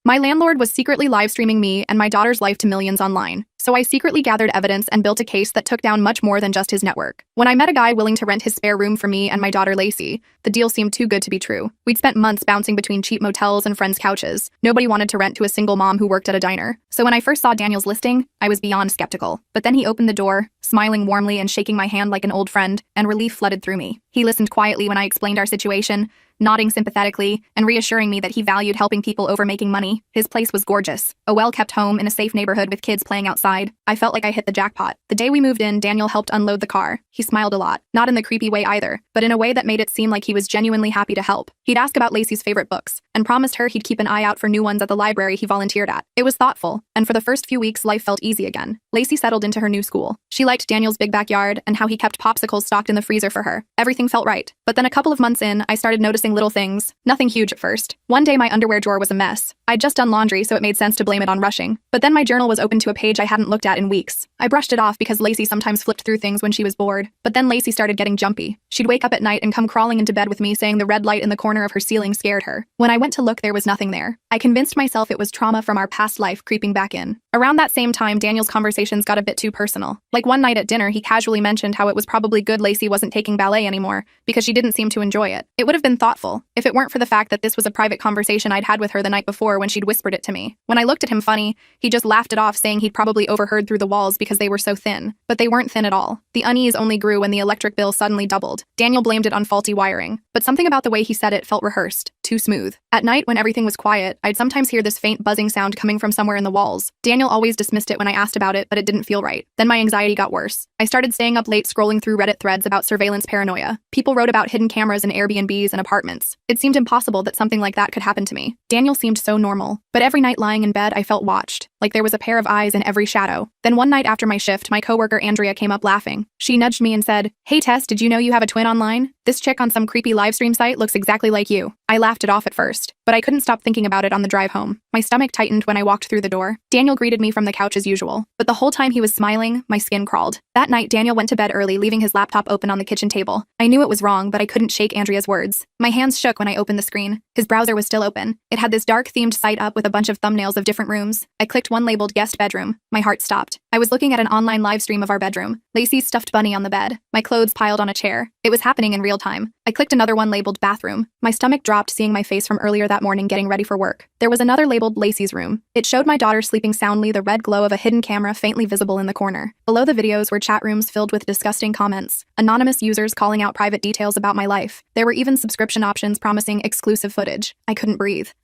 My landlord was secretly live streaming me and my daughter's life to millions online, so I secretly gathered evidence and built a case that took down much more than just his network. When I met a guy willing to rent his spare room for me and my daughter Lacey, the deal seemed too good to be true. We'd spent months bouncing between cheap motels and friends' couches. Nobody wanted to rent to a single mom who worked at a diner. So when I first saw Daniel's listing, I was beyond skeptical. But then he opened the door, smiling warmly and shaking my hand like an old friend, and relief flooded through me. He listened quietly when I explained our situation, nodding sympathetically and reassuring me that he valued helping people over making money. His place was gorgeous, a well-kept home in a safe neighborhood with kids playing outside. I felt like I hit the jackpot. The day we moved in, Daniel helped unload the car. He smiled a lot, not in the creepy way either, but in a way that made it seem like he was genuinely happy to help. He'd ask about Lacey's favorite books, and promised her he'd keep an eye out for new ones at the library he volunteered at. It was thoughtful, and for the first few weeks, life felt easy again. Lacey settled into her new school. She liked Daniel's big backyard and how he kept popsicles stocked in the freezer for her. Everything felt right. But then a couple of months in, I started noticing little things. Nothing huge at first. One day my underwear drawer was a mess. I'd just done laundry, so it made sense to blame it on rushing. But then my journal was open to a page I hadn't looked at in weeks. I brushed it off because Lacey sometimes flipped through things when she was bored. But then Lacey started getting jumpy. She'd wake up at night and come crawling into bed with me saying the red light in the corner of her ceiling scared her. When I went to look, there was nothing there. I convinced myself it was trauma from our past life creeping back in. Around that same time, Daniel's conversations got a bit too personal. Like one night at dinner, he casually mentioned how it was probably good Lacey wasn't taking ballet anymore because she didn't seem to enjoy it. It would have been thoughtful if it weren't for the fact that this was a private conversation I'd had with her the night before when she'd whispered it to me. When I looked at him funny, he just laughed it off, saying he'd probably overheard through the walls because they were so thin. But they weren't thin at all. The unease only grew when the electric bill suddenly doubled. Daniel blamed it on faulty wiring, but something about the way he said it felt rehearsed, too smooth. At night, when everything was quiet, I'd sometimes hear this faint buzzing sound coming from somewhere in the walls. Daniel always dismissed it when I asked about it, but it didn't feel right. Then my anxiety got worse. I started staying up late scrolling through Reddit threads about surveillance paranoia. People wrote about hidden cameras in Airbnbs and apartments. It seemed impossible that something like that could happen to me. Daniel seemed so normal, but every night lying in bed I felt watched, like there was a pair of eyes in every shadow. Then one night after my shift, my coworker Andrea came up laughing. She nudged me and said, "Hey Tess, did you know you have a twin online? This chick on some creepy live stream site looks exactly like you." I laughed it off at first, but I couldn't stop thinking about it on the drive home. My stomach tightened when I walked through the door. Daniel greeted me from the couch as usual, but the whole time he was smiling, my skin crawled. That night, Daniel went to bed early, leaving his laptop open on the kitchen table. I knew it was wrong, but I couldn't shake Andrea's words. My hands shook when I opened the screen. His browser was still open. It had this dark-themed site up with a bunch of thumbnails of different rooms. I clicked one labeled guest bedroom. My heart stopped. I was looking at an online live stream of our bedroom. Lacey's stuffed bunny on the bed. My clothes piled on a chair. It was happening in real time. I clicked another one labeled bathroom. My stomach dropped seeing my face from earlier that morning getting ready for work. There was another labeled Lacey's room. It showed my daughter sleeping soundly, the red glow of a hidden camera faintly visible in the corner. Below the videos were chat rooms filled with disgusting comments, anonymous users calling out private details about my life. There were even subscription options promising exclusive footage. I couldn't breathe.